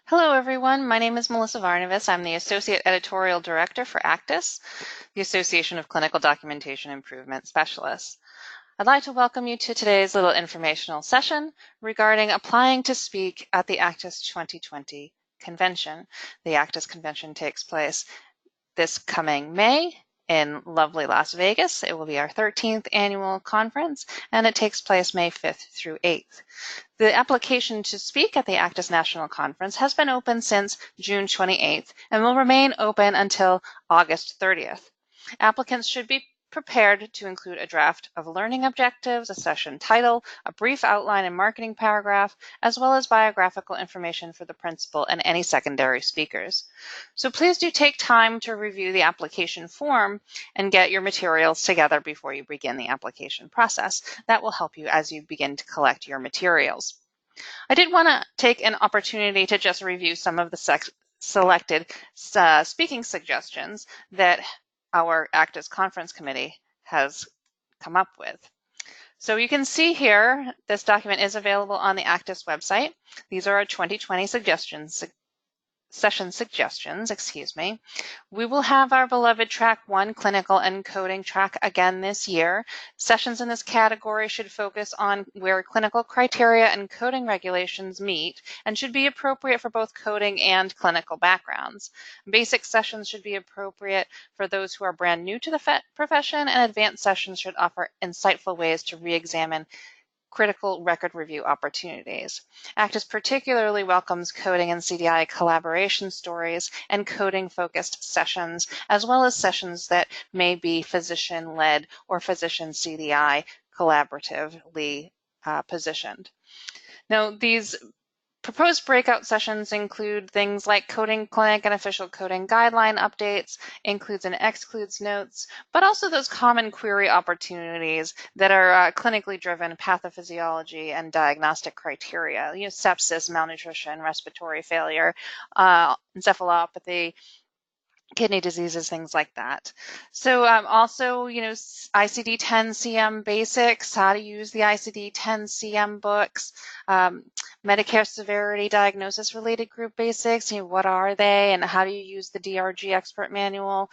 Hello, everyone. My name is Melissa Varnavas. I'm the Associate Editorial Director for ACDIS, the Association of Clinical Documentation Improvement Specialists. I'd like to welcome you to today's little informational session regarding applying to speak at the ACDIS 2020 convention. The ACDIS convention takes place this coming May in lovely Las Vegas. It will be our 13th annual conference, and it takes place May 5th through 8th. The application to speak at the ACDIS National Conference has been open since June 28th and will remain open until August 30th. Applicants should be prepared to include a draft of learning objectives, a session title, a brief outline and marketing paragraph, as well as biographical information for the principal and any secondary speakers. So please do take time to review the application form and get your materials together before you begin the application process. That will help you as you begin to collect your materials. I did want to take an opportunity to just review some of the selected speaking suggestions that our ACDIS Conference Committee has come up with. So you can see here, this document is available on the ACDIS website. These are our 2020 session suggestions, We will have our beloved track 1 clinical and coding track again this year. Sessions in this category should focus on where clinical criteria and coding regulations meet and should be appropriate for both coding and clinical backgrounds. Basic sessions should be appropriate for those who are brand new to the profession, and advanced sessions should offer insightful ways to re-examine critical record review opportunities. ACDIS particularly welcomes coding and CDI collaboration stories and coding-focused sessions, as well as sessions that may be physician-led or physician CDI collaboratively positioned. Now, these proposed breakout sessions include things like coding clinic and official coding guideline updates, includes and excludes notes, but also those common query opportunities that are clinically driven pathophysiology and diagnostic criteria, sepsis, malnutrition, respiratory failure, encephalopathy, kidney diseases, things like that. So also, ICD-10-CM basics, how to use the ICD-10-CM books, Medicare severity diagnosis related group basics, what are they and how do you use the DRG expert manual.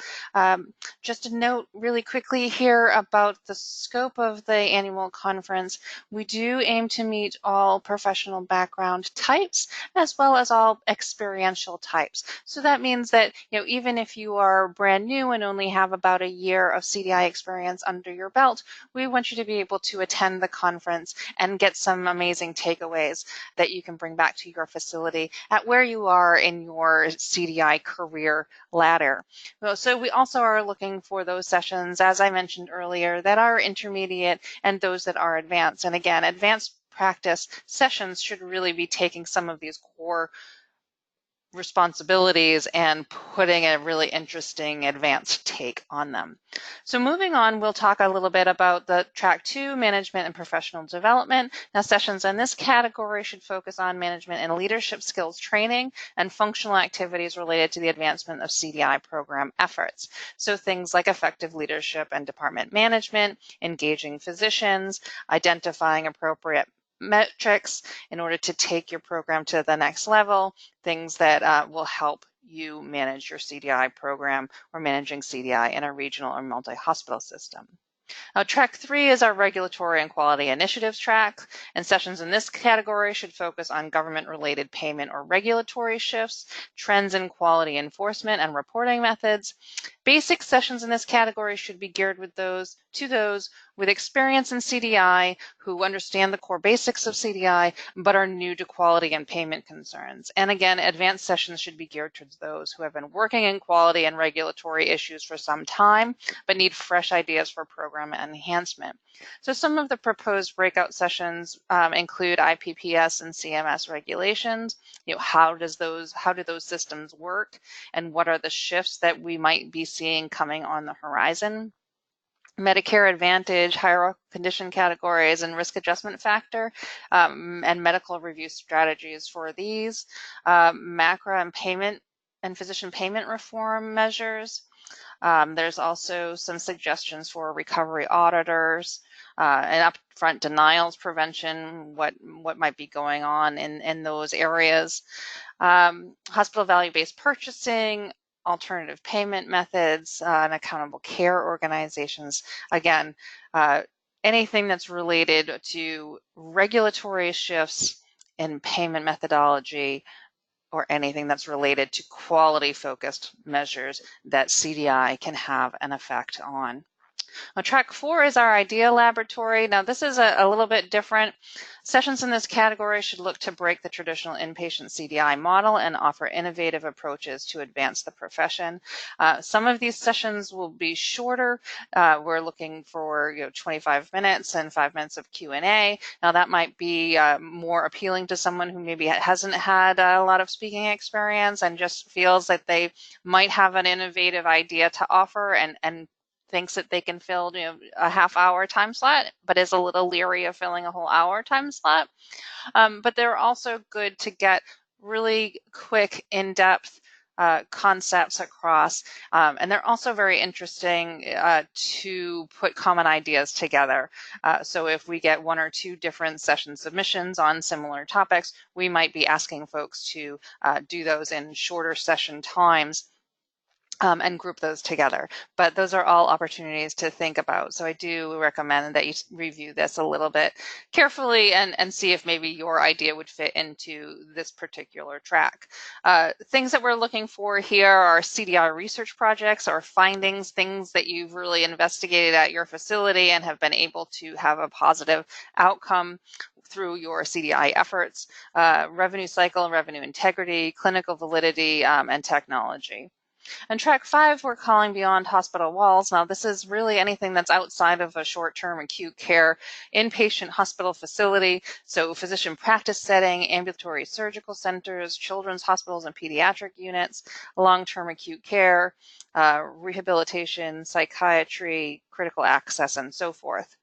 Just a note really quickly here about the scope of the annual conference. We do aim to meet all professional background types as well as all experiential types. So that means that, even if you are brand new and only have about a year of CDI experience under your belt, we want you to be able to attend the conference and get some amazing takeaways that you can bring back to your facility at where you are in your CDI career ladder. So we also are looking for those sessions, as I mentioned earlier, that are intermediate and those that are advanced. And again, advanced practice sessions should really be taking some of these core responsibilities and putting a really interesting advanced take on them. So moving on, we'll talk a little bit about the track 2, management and professional development. Now, sessions in this category should focus on management and leadership skills training and functional activities related to the advancement of CDI program efforts. So things like effective leadership and department management, engaging physicians, identifying appropriate metrics in order to take your program to the next level, things that will help you manage your CDI program or managing CDI in a regional or multi-hospital system. Now, track 3 is our regulatory and quality initiatives track, and sessions in this category should focus on government-related payment or regulatory shifts, trends in quality enforcement and reporting methods. Basic sessions in this category should be geared with those with experience in CDI who understand the core basics of CDI but are new to quality and payment concerns. And again, advanced sessions should be geared towards those who have been working in quality and regulatory issues for some time but need fresh ideas for program enhancement. So some of the proposed breakout sessions include IPPS and CMS regulations. How do those systems work, and what are the shifts that we might be seeing coming on the horizon? Medicare Advantage, hierarchical condition categories, and risk adjustment factor, and medical review strategies for these, macro and payment and physician payment reform measures. There's also some suggestions for recovery auditors, and upfront denials prevention, what might be going on in those areas. Hospital value-based purchasing, alternative payment methods, and accountable care organizations. Again, anything that's related to regulatory shifts in payment methodology, or anything that's related to quality-focused measures that CDI can have an effect on. Now, track 4 is our idea laboratory. Now, this is a little bit different. Sessions in this category should look to break the traditional inpatient CDI model and offer innovative approaches to advance the profession. Some of these sessions will be shorter. We're looking for 25 minutes and 5 minutes of Q&A. Now, that might be more appealing to someone who maybe hasn't had a lot of speaking experience and just feels that they might have an innovative idea to offer and thinks that they can fill a half-hour time slot, but is a little leery of filling a whole hour time slot. But they're also good to get really quick, in-depth concepts across, and they're also very interesting to put common ideas together. So if we get 1 or 2 different session submissions on similar topics, we might be asking folks to do those in shorter session times. And group those together. But those are all opportunities to think about. So I do recommend that you review this a little bit carefully and see if maybe your idea would fit into this particular track. Things that we're looking for here are CDI research projects or findings, things that you've really investigated at your facility and have been able to have a positive outcome through your CDI efforts, revenue cycle and revenue integrity, clinical validity, and technology. And track 5, we're calling beyond hospital walls. Now, this is really anything that's outside of a short-term acute care inpatient hospital facility. So physician practice setting, ambulatory surgical centers, children's hospitals and pediatric units, long-term acute care, rehabilitation, psychiatry, critical access, and so forth.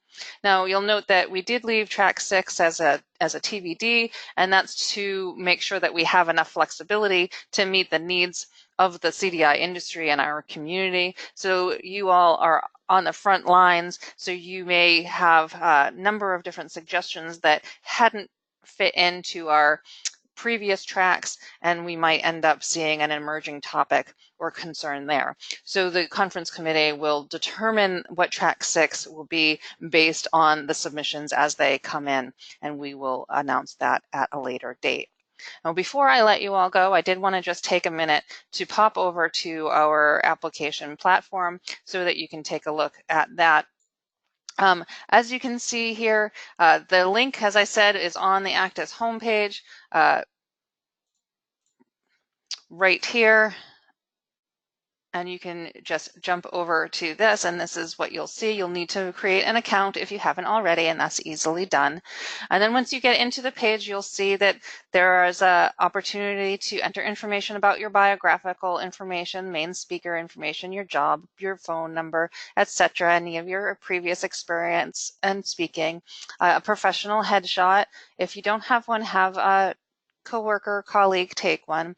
Now, you'll note that we did leave track 6 as a TBD, and that's to make sure that we have enough flexibility to meet the needs of the CDI industry and our community. So you all are on the front lines, so you may have a number of different suggestions that hadn't fit into our previous tracks, and we might end up seeing an emerging topic or concern there. So the conference committee will determine what track 6 will be based on the submissions as they come in, and we will announce that at a later date. Now, before I let you all go, I did want to just take a minute to pop over to our application platform so that you can take a look at that. As you can see here, the link, as I said, is on the ACDIS homepage right here. And you can just jump over to this, and this is what you'll see. You'll need to create an account if you haven't already, and that's easily done. And then once you get into the page, you'll see that there is an opportunity to enter information about your biographical information, main speaker information, your job, your phone number, etc., any of your previous experience and speaking, a professional headshot. If you don't have one, have a coworker, colleague take one.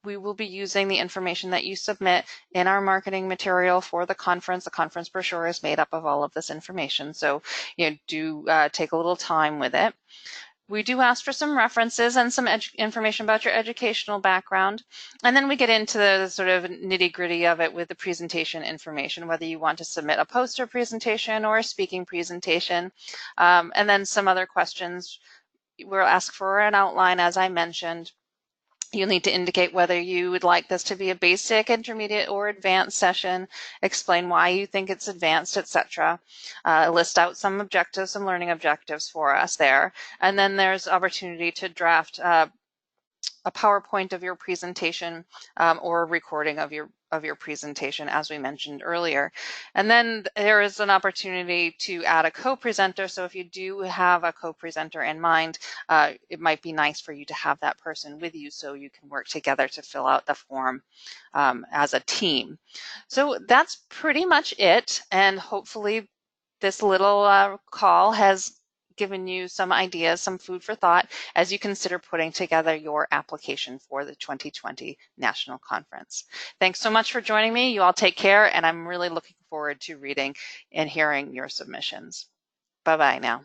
We will be using the information that you submit in our marketing material for the conference. The conference brochure is made up of all of this information, so do take a little time with it. We do ask for some references and some information about your educational background, and then we get into the sort of nitty-gritty of it with the presentation information, whether you want to submit a poster presentation or a speaking presentation, and then some other questions. We'll ask for an outline, as I mentioned. You'll need to indicate whether you would like this to be a basic, intermediate, or advanced session, explain why you think it's advanced, etc. List out some objectives, some learning objectives for us there. And then there's opportunity to draft a PowerPoint of your presentation or a recording of your presentation, as we mentioned earlier. And then there is an opportunity to add a co-presenter. So if you do have a co-presenter in mind, it might be nice for you to have that person with you so you can work together to fill out the form as a team. So that's pretty much it. And hopefully this little call has given you some ideas, some food for thought as you consider putting together your application for the 2020 National Conference. Thanks so much for joining me. You all take care, and I'm really looking forward to reading and hearing your submissions. Bye-bye now.